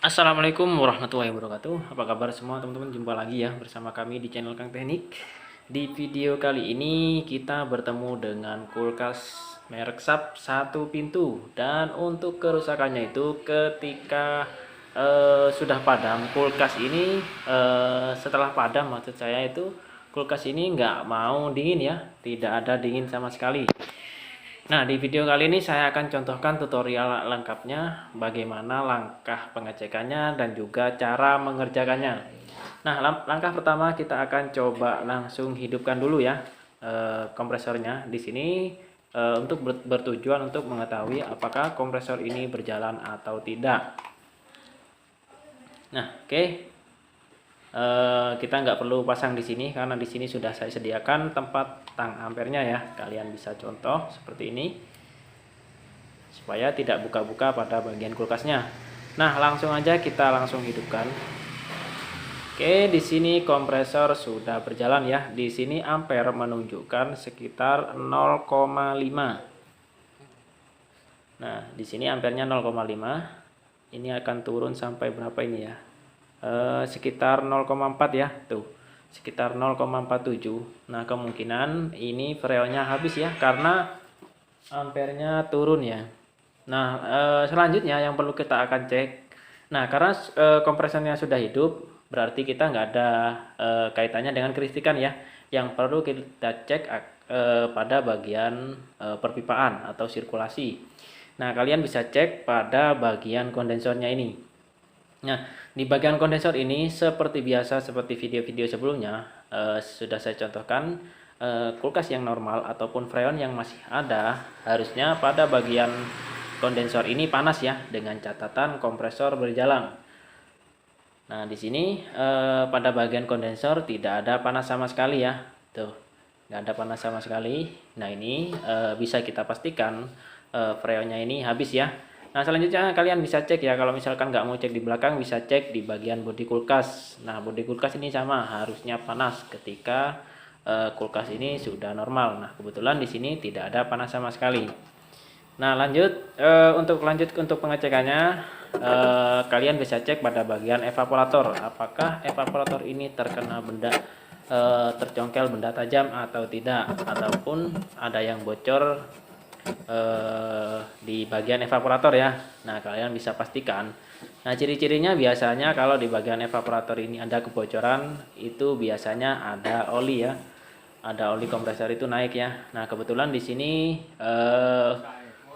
Assalamualaikum warahmatullahi wabarakatuh. Apa kabar semua teman-teman? Jumpa lagi ya bersama kami di channel Kang Teknik. Di video kali ini kita bertemu dengan kulkas merek SAP satu pintu, dan untuk kerusakannya itu ketika sudah padam kulkas ini, setelah padam maksud saya itu kulkas ini nggak mau dingin ya, tidak ada dingin sama sekali. Nah, di video kali ini saya akan contohkan tutorial lengkapnya, bagaimana langkah pengecekannya dan juga cara mengerjakannya. Nah, langkah pertama kita akan coba langsung hidupkan dulu ya kompresornya. Di sini untuk bertujuan untuk mengetahui apakah kompresor ini berjalan atau tidak. Nah, oke. Kita nggak perlu pasang di sini karena di sini sudah saya sediakan tempat tang ampernya ya. Kalian bisa contoh seperti ini supaya tidak buka-buka pada bagian kulkasnya. Nah, langsung aja kita langsung hidupkan. Oke, di sini kompresor sudah berjalan ya. Di sini ampere menunjukkan sekitar 0,5. Nah, di sini ampernya 0,5. Ini akan turun sampai berapa ini ya? Sekitar 0,4 ya, tuh sekitar 0,47. Nah, kemungkinan ini freonnya habis ya karena ampernya turun ya. Nah, selanjutnya yang perlu kita akan cek, nah karena kompresornya sudah hidup berarti kita nggak ada kaitannya dengan kelistrikan ya. Yang perlu kita cek pada bagian perpipaan atau sirkulasi. Nah, kalian bisa cek pada bagian kondensornya ini. Nah, di bagian kondensor ini seperti biasa, seperti video-video sebelumnya sudah saya contohkan, kulkas yang normal ataupun freon yang masih ada harusnya pada bagian kondensor ini panas ya, dengan catatan kompresor berjalan. Nah, di sini pada bagian kondensor tidak ada panas sama sekali ya, tuh nggak ada panas sama sekali. Nah, ini bisa kita pastikan freonnya ini habis ya. Nah, selanjutnya kalian bisa cek ya, kalau misalkan nggak mau cek di belakang bisa cek di bagian bodi kulkas. Nah, bodi kulkas ini sama, harusnya panas ketika kulkas ini sudah normal. Nah, kebetulan di sini tidak ada panas sama sekali. Nah, untuk pengecekannya, kalian bisa cek pada bagian evaporator. Apakah evaporator ini terkena benda tercongkel benda tajam atau tidak, ataupun ada yang bocor di bagian evaporator ya. Nah, kalian bisa pastikan. Nah, ciri-cirinya biasanya kalau di bagian evaporator ini ada kebocoran, itu biasanya ada oli ya. Ada oli kompresor itu naik ya. Nah, kebetulan di sini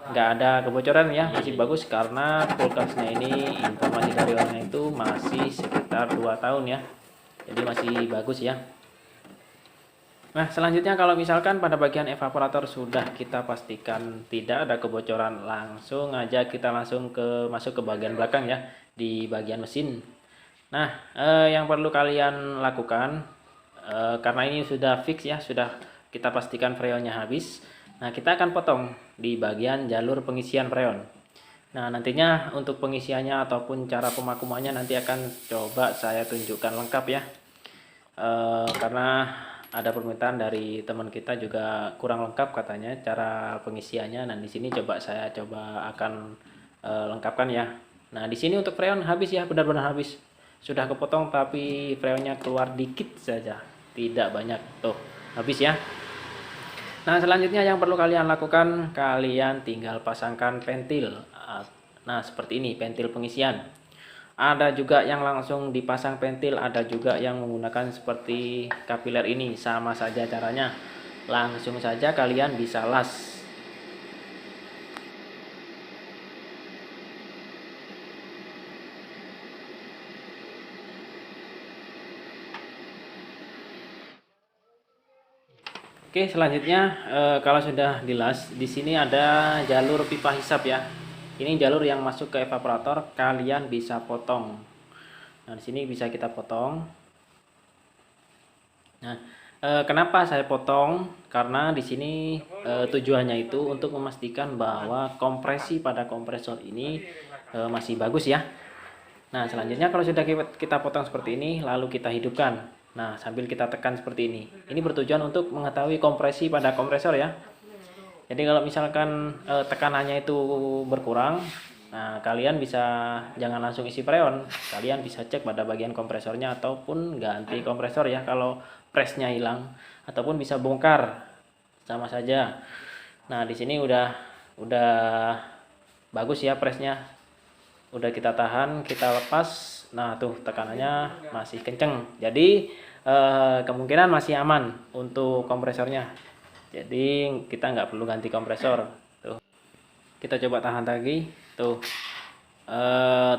nggak ada kebocoran ya, masih bagus karena kulkasnya ini informasi dari orangnya itu masih sekitar 2 tahun ya. Jadi masih bagus ya. Nah, selanjutnya kalau misalkan pada bagian evaporator sudah kita pastikan tidak ada kebocoran, langsung aja kita masuk ke bagian belakang ya, di bagian mesin. Nah, yang perlu kalian lakukan, karena ini sudah fix ya, sudah kita pastikan freonnya habis. Nah, kita akan potong di bagian jalur pengisian freon. Nah, nantinya untuk pengisiannya ataupun cara pemakumannya nanti akan coba saya tunjukkan lengkap ya. Karena ada permintaan dari teman kita juga kurang lengkap katanya cara pengisiannya. Nah, di sini saya akan lengkapkan ya. Nah, di sini untuk freon habis ya, benar-benar habis. Sudah kepotong tapi freonnya keluar dikit saja, tidak banyak. Tuh, habis ya. Nah, selanjutnya yang perlu kalian lakukan, kalian tinggal pasangkan pentil. Nah, seperti ini pentil pengisian. Ada juga yang langsung dipasang pentil, ada juga yang menggunakan seperti kapiler ini, sama saja caranya. Langsung saja kalian bisa las. Oke, selanjutnya kalau sudah dilas, di sini ada jalur pipa hisap ya. Ini jalur yang masuk ke evaporator, kalian bisa potong. Nah, di sini bisa kita potong. Nah, kenapa saya potong? Karena di sini tujuannya itu untuk memastikan bahwa kompresi pada kompresor ini masih bagus ya. Nah, selanjutnya kalau sudah kita potong seperti ini, lalu kita hidupkan. Nah, sambil kita tekan seperti ini. Ini bertujuan untuk mengetahui kompresi pada kompresor ya. Jadi kalau misalkan tekanannya itu berkurang, Nah, kalian bisa jangan langsung isi freon, kalian bisa cek pada bagian kompresornya ataupun ganti kompresor ya kalau presnya hilang, ataupun bisa bongkar, sama saja. Nah, di sini udah bagus ya presnya. Udah kita tahan, kita lepas. Nah, tuh tekanannya masih kenceng. Jadi kemungkinan masih aman untuk kompresornya. Jadi kita nggak perlu ganti kompresor. Tuh. Kita coba tahan lagi. Tuh.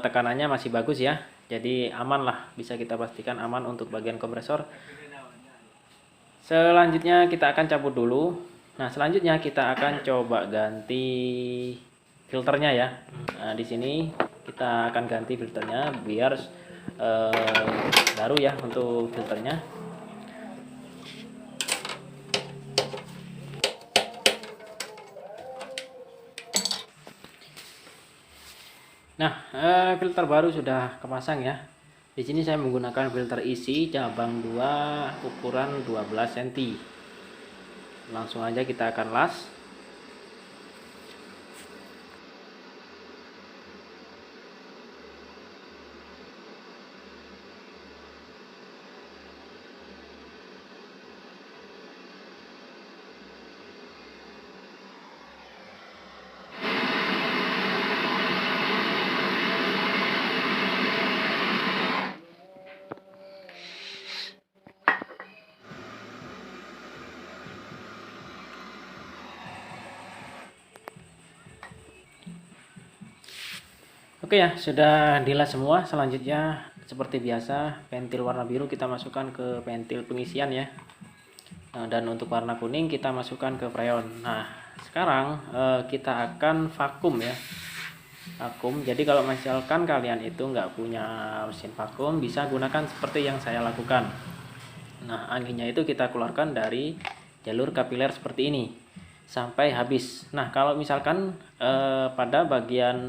Tekanannya masih bagus ya. Jadi aman lah, bisa kita pastikan aman untuk bagian kompresor. Selanjutnya kita akan cabut dulu. Nah, selanjutnya kita akan coba ganti filternya ya. Nah, di sini kita akan ganti filternya biar baru ya untuk filternya. Nah, filter baru sudah kepasang ya. Di sini saya menggunakan filter isi cabang 2 ukuran 12 cm. Langsung aja kita akan las. Oke ya, sudah dilas semua. Selanjutnya seperti biasa, pentil warna biru kita masukkan ke pentil pengisian ya. Nah, dan untuk warna kuning kita masukkan ke freon. Nah, sekarang kita akan vakum ya. Vakum. Jadi kalau misalkan kalian itu nggak punya mesin vakum, bisa gunakan seperti yang saya lakukan. Nah, anginnya itu kita keluarkan dari jalur kapiler seperti ini sampai habis. Nah, kalau misalkan pada bagian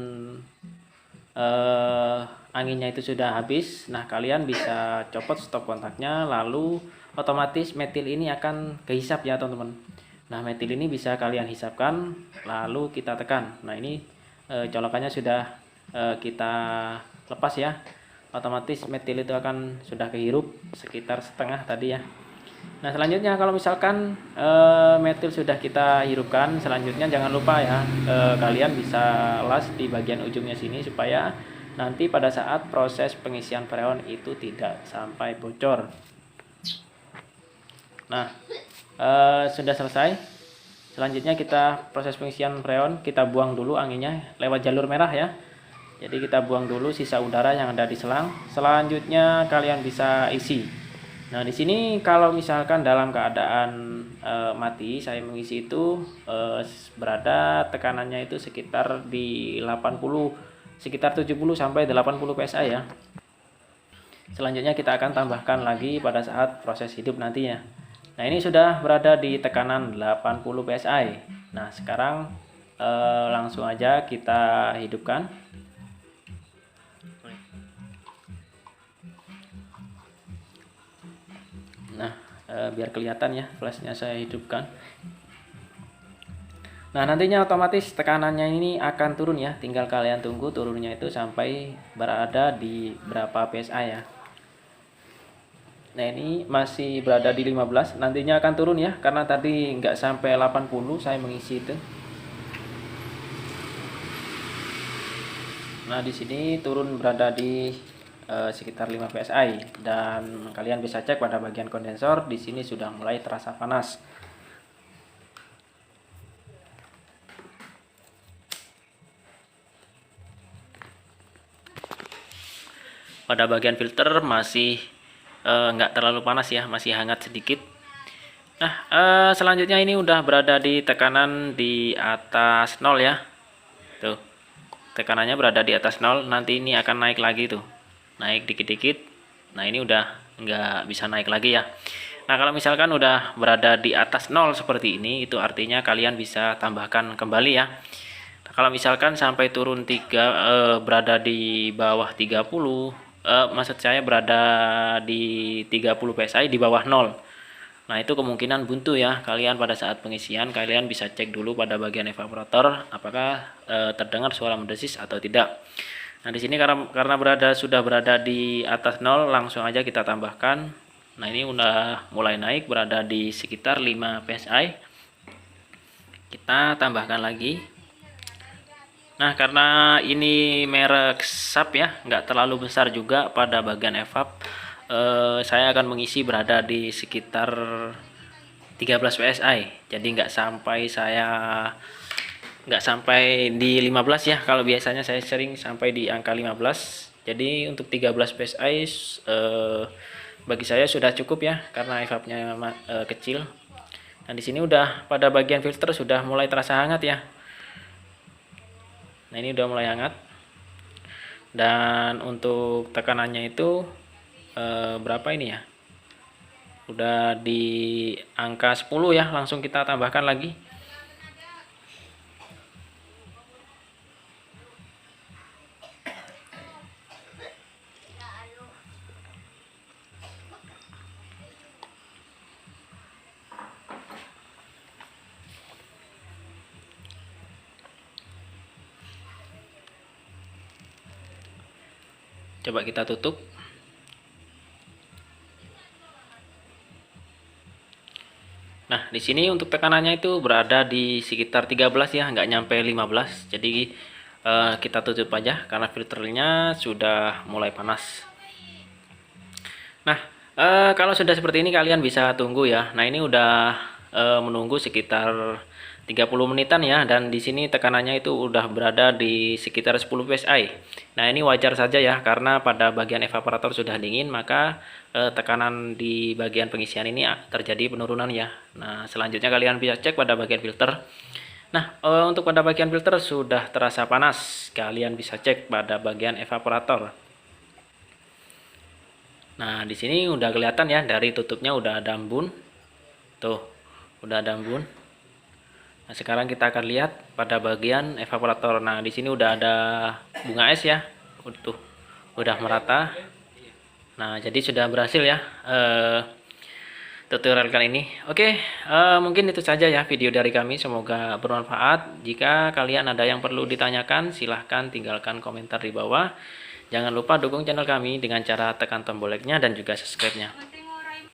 anginnya itu sudah habis, nah kalian bisa copot stop kontaknya, lalu otomatis metil ini akan kehisap ya teman-teman. Nah, metil ini bisa kalian hisapkan lalu kita tekan. Nah, ini colokannya sudah kita lepas ya, otomatis metil itu akan sudah kehirup sekitar setengah tadi ya. Nah, selanjutnya kalau misalkan metil sudah kita hirupkan, selanjutnya jangan lupa ya, kalian bisa las di bagian ujungnya sini supaya nanti pada saat proses pengisian freon itu tidak sampai bocor. Nah, sudah selesai. Selanjutnya kita proses pengisian freon, kita buang dulu anginnya lewat jalur merah ya. Jadi kita buang dulu sisa udara yang ada di selang. Selanjutnya kalian bisa isi. Nah, di sini kalau misalkan dalam keadaan mati, saya mengisi itu berada tekanannya itu sekitar di 80, sekitar 70 sampai 80 PSI ya. Selanjutnya kita akan tambahkan lagi pada saat proses hidup nantinya. Nah, ini sudah berada di tekanan 80 PSI. Nah, sekarang langsung aja kita hidupkan. Nah, biar kelihatan ya flashnya saya hidupkan. Nah, nantinya otomatis tekanannya ini akan turun ya. Tinggal kalian tunggu turunnya itu sampai berada di berapa PSI ya. Nah, ini masih berada di 15. Nantinya akan turun ya, karena tadi nggak sampai 80 saya mengisi itu. Nah, di sini turun berada di sekitar 5 PSI, dan kalian bisa cek pada bagian kondensor di sini sudah mulai terasa panas. Pada bagian filter masih nggak terlalu panas ya, masih hangat sedikit. Nah, selanjutnya ini udah berada di tekanan di atas 0 ya. Tuh, tekanannya berada di atas 0. Nanti ini akan naik lagi tuh, naik dikit-dikit. Nah, ini udah nggak bisa naik lagi ya. Nah, kalau misalkan udah berada di atas 0 seperti ini, itu artinya kalian bisa tambahkan kembali ya. Nah, kalau misalkan sampai turun 3, berada di bawah 30, maksud saya berada di 30 PSI di bawah 0. Nah, itu kemungkinan buntu ya. Kalian pada saat pengisian, kalian bisa cek dulu pada bagian evaporator apakah terdengar suara mendesis atau tidak. Nah, di sini karena sudah berada di atas 0, langsung aja kita tambahkan. Nah, ini udah mulai naik, berada di sekitar 5 PSI. Kita tambahkan lagi. Nah, karena ini merek SAP ya, nggak terlalu besar juga pada bagian evap. Saya akan mengisi berada di sekitar 13 PSI. Jadi nggak sampai di 15 ya. Kalau biasanya saya sering sampai di angka 15. Jadi untuk 13 PSI bagi saya sudah cukup ya, karena evapnya kecil. Nah, di sini udah pada bagian filter sudah mulai terasa hangat ya. Nah, ini udah mulai hangat. Dan untuk tekanannya itu berapa ini ya? Udah di angka 10 ya, langsung kita tambahkan lagi. Coba kita tutup. Nah, di sini untuk tekanannya itu berada di sekitar 13 ya, nggak nyampe 15. Jadi kita tutup aja karena filternya sudah mulai panas. Nah, kalau sudah seperti ini kalian bisa tunggu ya. Nah, ini udah menunggu sekitar 30 menitan ya, dan di sini tekanannya itu udah berada di sekitar 10 PSI. Nah, ini wajar saja ya, karena pada bagian evaporator sudah dingin, maka tekanan di bagian pengisian ini terjadi penurunan ya. Nah, selanjutnya kalian bisa cek pada bagian filter. Nah, untuk pada bagian filter sudah terasa panas, kalian bisa cek pada bagian evaporator. Nah, di sini udah kelihatan ya, dari tutupnya udah ada embun. Tuh, udah ada embun. Nah, sekarang kita akan lihat pada bagian evaporator. Nah, di sini udah ada bunga es ya. Tuh, udah merata. Nah, jadi sudah berhasil ya tutorial kali ini. Oke, mungkin itu saja ya video dari kami. Semoga bermanfaat. Jika kalian ada yang perlu ditanyakan, silahkan tinggalkan komentar di bawah. Jangan lupa dukung channel kami dengan cara tekan tombol like-nya dan juga subscribe-nya.